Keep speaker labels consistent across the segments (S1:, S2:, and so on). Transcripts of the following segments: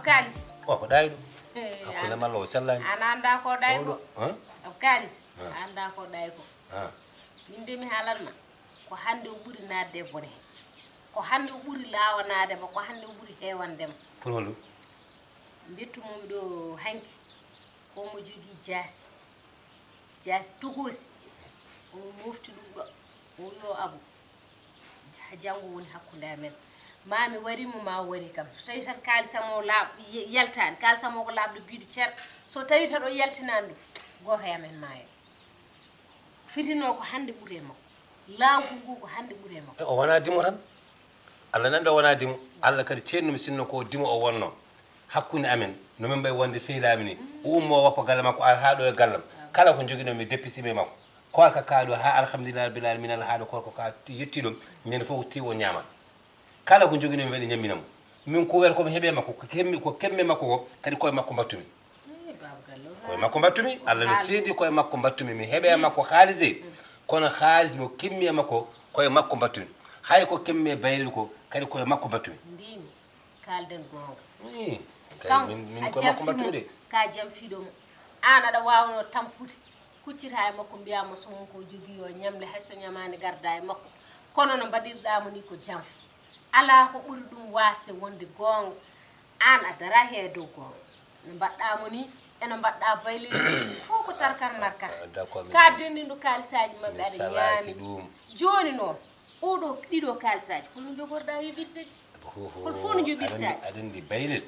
S1: kalis
S2: ko ɗayɗo hakkunde malla o sellani
S1: an anda ko ɗay ko ab kalis anda ko ɗay ko min de mi haalatma ko hannde o ɓuri naatde e bone ko hannde o ɓuri laawanadema ko hannde o ɓuri heewandema
S2: pour holɗum
S1: mbittumomi ɗo hanki komo jogii jaasi togosi omo mofti ɗum ɗo o yo abu janngo woni hakkunde amen mami warimo ma wari kam so tawi tan kaalisam o yaltani kaalisam o ko laaɓɗo biiɗo ceer so tawi tan o yaltinani ɗum goto e amen maayo fitino ko hannde ɓuuri e makko laawgu ngu ko hannde ɓuuri e makko
S2: o wona dimo tan allah nandi o wona dimo allah kadi ceennumi sinno ko dimo o wonno hakkunde amen nomin mbayi wonde sehlami ni o ummo woppa galle makko ara haa ɗo e gallam kala ko joguinomi deppisimi makko korka kaaɗo ha alhamdulillah rabbil alamin allah haaɗo korko ka yettiɗom ñande fof ti o ñaama kala ko joguinomi waɗi ñamminamo min ko wiyata komi heeɓe makko ko kemme makko ko kadi koye makko battumi koye makko battumi allah ne seedi koye makko battumi mi heeɓe makko haalise kono haalis mo kimmi e makko koye makko battumi hay ko kemmi e baylel ko kadi koye makko battumi
S1: ndimi kalden gonga
S2: min koye makko battumi de
S1: ka jam fiiɗomo an aɗa wawno tampude kuccita e makko mbiyama so won ko jogui o ñamle hayso ñamani garda e makko kono no mbaɗirɗamo ni ko janfa ala ko ɓuri ɗum wasde wonde gonga an a dara he dow gonga no mbaɗɗamo ni eno mbaɗɗa baylel fof ko tarkar markar ka dendiɗo kalisaji mabɓe aɗa ñaami joni noon oɗo ɗiɗo kalisaji holno jogorɗa yoɓirde hol fof no joɓirtaji
S2: aɗa andi baylel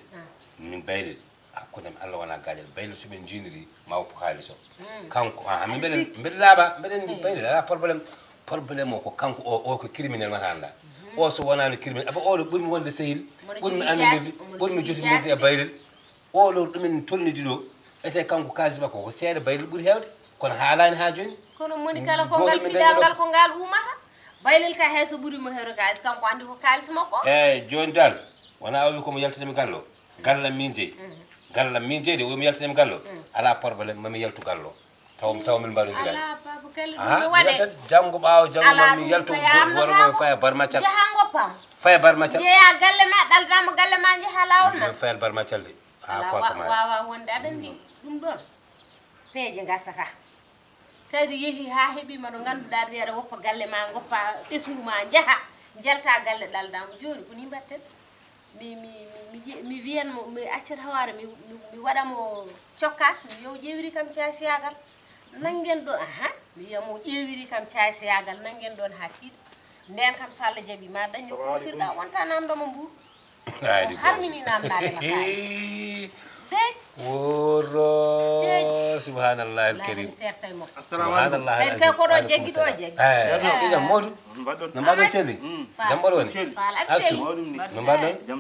S2: min baylel hakkude Allah wona gaƴal baylel soɓen jiniri ma woppo haaliss o kanko min mbeɗa laaɓa mbeɗa andi baylel ala probléme o ko kanko o ko criminel mata anda o so wonano criminel aba oɗo ɓurmi wonde sehil ɓurmi andirde ɓurmi jotodirde e baylel oɗo ɗumen tolnidi ɗo ete kanko kalis makko ko seeɗa baylel ɓuuri hewde kono haalani ha joni
S1: kono moni kala ko ngal fiɗal ngal ko ngal umata baylel ka hayso ɓuurimo hewde kalis kanko andi ko kalis makko
S2: eyyi joni dal wona o wi komo yaltinami gallo gallam min jeeyi gallam min jeeyde omi yaltinami gallo ala probléme mami yaltu gallo taw min mbaɗodiral tan janggo ɓaawo janggo mami yaltu wormo faya barmacal
S1: jahango pam
S2: faya barmacal
S1: jeeya galle ma ɗaldama galle ma jeeha lawol na
S2: fayal barmacal de ha korka ma
S1: wawa wonde aɗa andi ɗum ɗon peeje gasata tawi yeehi ha heeɓima ɗo ganduɗa ɗo aɗa woppa galle ma goppa ɓesgu ma jaaha jalta galle ɗaldama joni koni mbatten mi wiyanmo mi accata hoore mi waɗamo cokkas mi yo ƴewiri kam casiyagal nangen ɗo mi wiyamo ƴewiri kam casiyagal nangen ɗon ha tiiɗo nden kam so Allah jaaɓi ma dañi ko firɗa wonta namdoma mbuur harmini namdade ma kalis
S2: woro subhanallah alkarim subhanallah
S1: alkarim kay ko ɗo jaggi ɗo jaggi
S2: jam modou no mbaɗon celli jam ɓoɗo woni astu no mbaɗon jam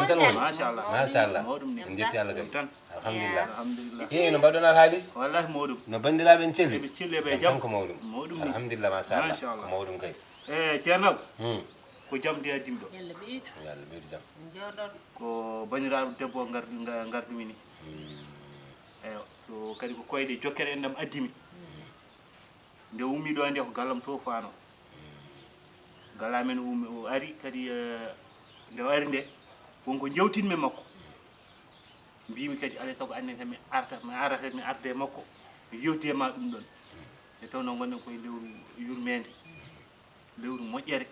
S2: tan woni machallah en jetti Allah kadi alhamdulillah no mbaɗon al haali
S3: wallahi mawɗum
S2: no bandiraɓe en celli
S3: ɓe
S2: jam ko mawɗum alhamdulillah machallah ko mawɗum kay
S3: ceernaw ko jam de addimi ɗo
S1: yalla ɓeydu
S2: jam
S1: joɗon
S3: ko baniraɗo debbo gardumi ni eyo so kadi ko koyɗe jokkere endam addimi nde ummi ɗo nde ko gallam to fano galamen ummi o ari kadi nde ari nde wonko jewtinmi makko mbimi kadi alay sago annen tan mi arta e makko mi yewti e ma ɗum ɗon e tawno gonɗen koye lewru yurmede lewru moƴƴere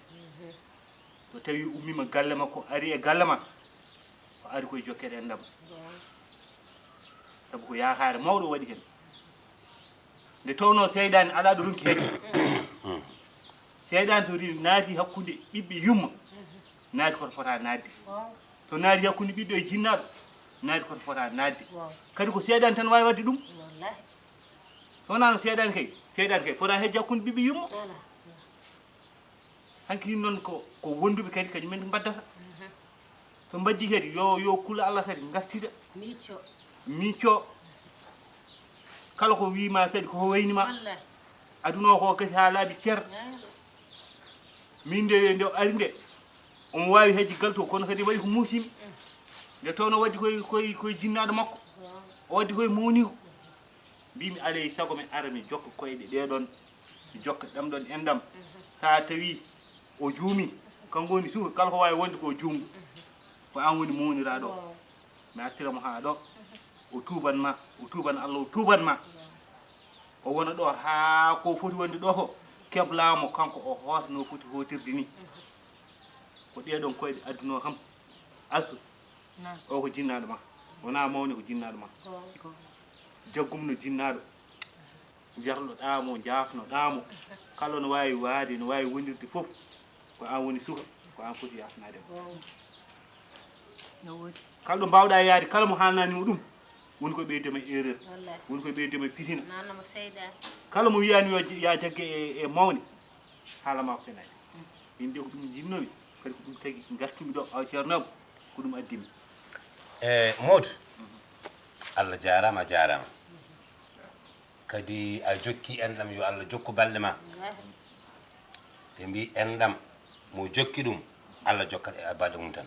S3: so tawi ummima galle makko ari e galle ma o ari koye jokkere endam sabu ko yakare mawɗo waɗi hen nde tawno seyɗani ala ɗo ronki hecce seyɗani to naati hakkude ɓiɓɓe yumma naati koto fota nadde so naati hakkude ɓiɗɗo e jinnaɗo naati koto fota nadde kadi ko seyɗani tan wawi wadde ɗum so wonano seyɗani kay fota hejje hakkude ɓiɓɓe yumma hanki noon ko wonduɓe kadi kadi men mbaddata so mbaddi kadi yo kula Allah kadi gartida micco kala ko wima kadi ko waynima aduna ko kadi ha laaɓi ceer min nde ari nde omo wawi hejji galto kono kadi waɗi ko muusimi nde tawno waddi koye jinnaɗo makko o waddi koye mawnigo mbimi alay sago men ara mi jokka koyɗe ɗeɗon mi jokka ɗam ɗon endam sa tawi o juumi kanko woni suka kala ko wawi wonde ko juumgo ko an woni mawniraɗo mi artiramo haa ɗo o tuubanma o tuuban Allah o tuubanma o wona ɗo haa ko foti wonde ɗo ko keblamo kanko o hootano foti hotirde ni ko ɗeɗon koyɗe adduno kam astu o ko jinnaɗo ma wona mawni ko jinnaɗo ma jaggum no jinnaɗo jarloɗamo jafnoɗamo kala no wawi waade no wawi wondirde fof ko an woni suka ko an foti yafnade kala ɗo mbawɗa yaade kala mo haalnanimo ɗum woni koye ɓeydema erreur woni koye ɓeydema pisina kala mo wiyani yo ya jagge e mawni haalama ko fenani min de ko ɗum jinnomi kadi ko ɗum tagui gartumi ɗo aw ceernamo ko ɗum addimi
S2: Modou Allah jarama jarama kadi a jokki enɗam yo Allah jokku balɗe ma ɓe mbi enɗam mo jokki ɗum Allah jokkat e balɗe mum tan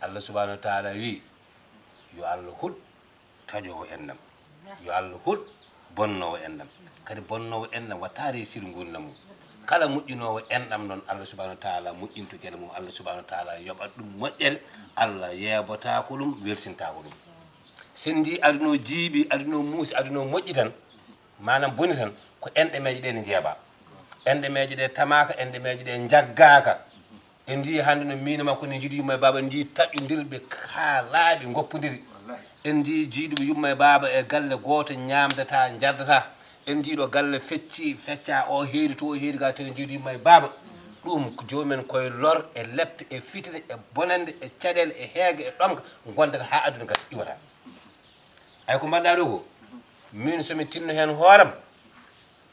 S2: Allah subahanahu wa taala wi yo Allah huɗ taƴowo enɗam yo Allah huɗ bonnowo enɗam kadi bonnowo enɗam watta réussir gurdam mum kala moƴƴinowo enɗam noon Allah subahanahu wa taala moƴƴinto gueɗe mum Allah subahanahu wa taala yoɓat ɗum moƴƴere Allah yeeɓotako ɗum weltintako ɗum sen di aduna o jiiɓi aduna o muusi aduna o moƴƴi tan manam boni tan ko enɗe meje ɗe ne jeeɓa enɗe meje ɗe tamaka enɗe meje ɗe jaggaka en ndi hande no mino makko ne jiiɗi yumma e baba ndi taƴƴodirɓe kaalaaɓe goppodiri en ndi jiiɗuɓe yumma e baba e galle goto ñamdata jardata en ndiɗo galle fecca o heedi to o heedi ga tawi jiiɗi yumma e baba ɗum jomumen koye lor e lepte e fitide e bonande e caɗele e heege e ɗomka gondata ha aduna gasa iwata ay ko mbaɗɗa ɗo ko min somi tinno hen hooram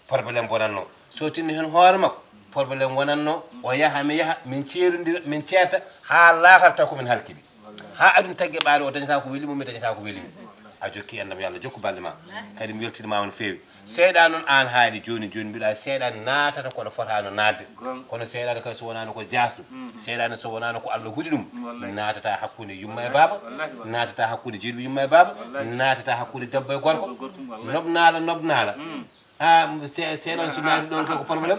S2: probléme bonanno so tinno hen hoore makko probléme wonanno o yaha mi yaha min ceerodira min ceerta ha laakal taw komin halkiɓe ha aduna taggue ɓaade o dañata ko weelimo mi dañata ko weelimi a jokki enɗam yo Allah jokku balɗe ma kadi mi weltinimama no feewi seeɗa noon an haali joni joni mbiɗa seeɗa naatata kono fotano nadde kono seeɗade kay so wonano ko jasɗo seeɗade so wonano ko Allah huuɗi ɗum naatata hakkude yumma e baba naatata hakkude jiiɗo yumma e baba naatata hakkude debbo e gorko nobnala seeɗan so naati ɗon kay ko probléme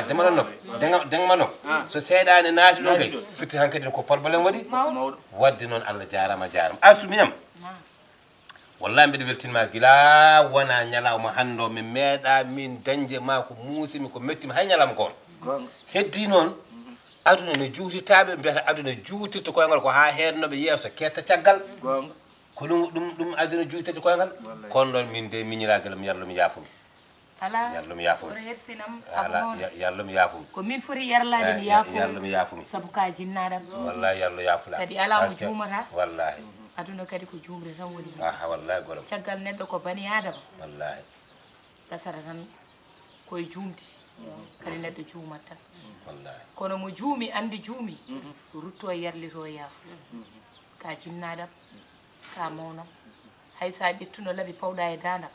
S2: dema ɗon nob degma nob so seeɗani naati ɗon kay fitti han kadi ko probléme waɗi wadde noon Allah jarama jarama astu miyam wallahi mbiɗa weltinima gila wona ñalawma hande o mi meeɗa min dañde ma ko muusimi ko mettima hay ñalawma goto heddi noon aduna ne juutitaɓe mbiyata aduna juutirta koyngal ko ha heednoɓe yeeso ketta caggal ko ɗum aduna juutirta koyngal kono noon min de miñiragal mi yarlumi yaafumi yarlumi yaafumi yarlumi yaafumi
S4: ko min foti yarlade mi yaafumi
S2: yarlumi yaafumi
S4: sabu ka jinnaɗam
S2: wallahi yarlo yaafula
S4: kadi ala mo juumata
S2: wallahi
S4: aduna kadi ko jumre tan woni
S2: wallahi goram
S4: caggal neɗɗo ko bani adama
S2: wallahi
S4: gasata tan koye juumti kadi neɗɗo juumat tan
S2: wallahi
S4: kono mo juumi andi juumi rutto yarlito yaafo ka jinnaɗam ka mawnam hay sa ƴettuno laaɓi pawɗa e dandam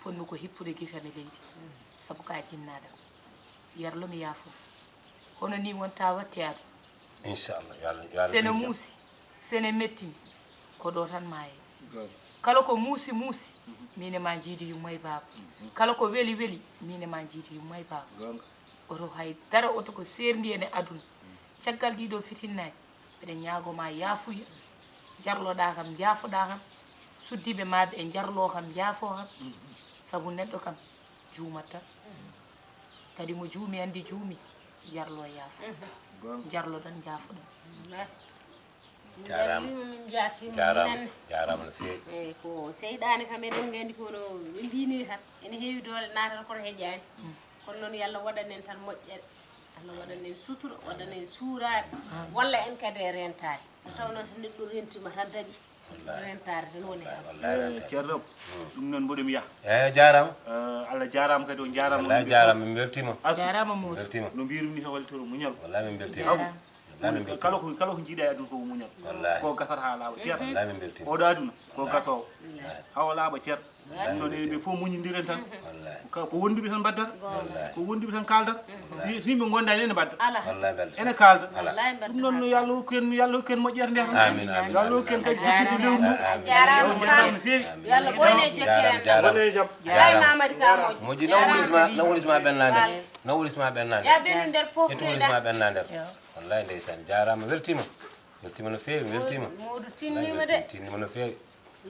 S4: fonmi ko hippude guitane leydi saabu ka jinnaɗam yarlomi yaafo hono ni wonta watti ado
S2: inchallah
S4: sene muusi sene mettimi ko ɗo tan ma e kala ko muusi mine ma jiidi yumma e baba kala ko weli weli mine ma jiidi yumma e baba oto hay dara oto ko serndi ene aduna caggal ɗiɗo fitinnaji mbiɗa ñaagoma yaafuya jarloɗa kam jaafoɗa kam suddiɓe maɓe e jarlo kam jaafo kam saabu neɗɗo kam juumat tan kadi mo juumi andi juumi jarlo yaafo jarlo ɗon jaafoɗon
S2: jarama no feewi
S1: eyi ko seyɗani kam eɗen gandi kono ɓe mbini tan ene heewi dole natata koto heeƴani kono noon yo Allah waɗanen tan moƴƴere Allah waɗanen suturo waɗanen suurade walla en kadi e rentade tawno so neɗɗo rentima tan dañi rentade tan woni
S3: ceerno ɗum noon mboɗomi yaha
S2: eyyi jarama
S3: Allah jarama kadi o jarama
S2: wallahi jarama min beltima
S4: jarama mo
S2: beltima
S3: no mbirumi ni tan walitoro muñal
S2: wallahi min beltima
S3: kala ko jiiɗa e aduna ko muñal ko gasata ha laaɓa ceerno
S2: wallahi min beltima
S3: oɗo aduna ko gasowo hawa laaɓa ceerno ɗon ɓe fof muñodiren tan ko wonduɓe tan mbaddata ko wonduɓe tan kaldata so yimɓe gondani ene mbadda
S2: wallahi belta
S3: ene kalda ɗum noon yo Allah hokku en moƴƴere nde tan
S2: amin amin
S3: yo Allah hokku en kadi jokkidde lewru ndu
S1: jarama
S3: no feewi
S1: yo Allah ɓoyne jokkirenda
S3: bone jaam
S1: jaray Mamadou Ka moƴƴo
S2: moƴƴi nawulisma ɓennade nawulisma ɓennade
S1: ya benu nder fof
S2: ƴettuwolisma ɓennade wallahi ndeysan jarama weltima weltima no feewi weltima
S1: Modou tinnima de
S2: tinnima no feewi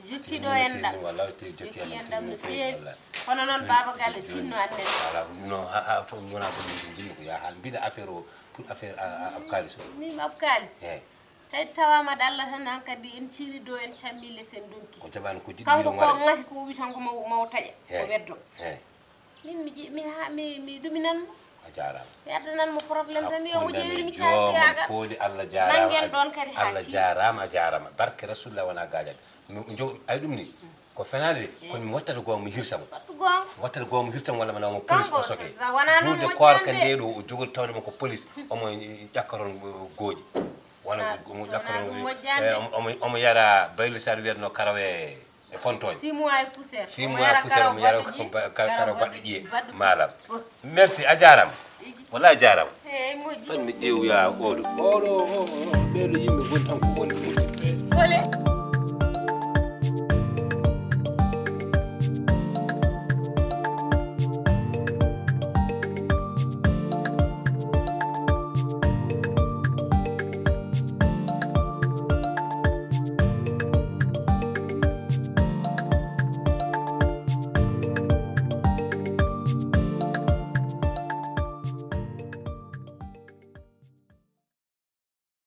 S1: jukkiɗo enɗam
S2: wallahi jokki
S1: enɗam no feewi
S2: wallahi
S1: kono noon baba galle tinno annen
S2: voilà non to wona ko min jimmi ko ya han mbiɗa affaire o pour affaire ab kalis o
S1: min ab kalis
S2: eyyi
S1: tawi tawama da Allah tan hankadi en ciiri do en cammille sen donki
S2: ko jaɓani ko jiɗi
S1: kanko
S2: wiɗo
S1: ko
S2: waɗa
S1: ngati ko wi tan ko maw taƴa o weddo
S2: eyyi
S1: min mi ɗuminanmo
S2: a jarama
S1: mi addananmo probléme tan yo mo ƴeewiri mi
S2: jooma
S1: caasiyaga
S2: koodi Allah
S1: nangen ɗon kadi ha
S2: Allah jarama a jarama barke rasulullah wona gajal ay ɗum ni ko fenade de kono mi wattata goonga mi hirsamo
S1: gonga
S2: wattata goonga mi hirsamo walla mi nawmo police o soke
S1: wona noon
S2: juurde korka nde ɗo o jogori tawdema ko police omo ƴakkaton gooƴi wona omo ƴakkaton omo yara baylo sar wiyatno karawe e pontoñ
S1: 6 mois e poussiére
S2: 6 mois poussiére omo yara karaw baɗɗo ƴiye malam merci a jarama walla a jarama
S1: eyyi moƴƴi
S2: son mi ƴeewya oɗo ɓeeɗo yimɓe goni tan ko woni moƴƴi
S1: kole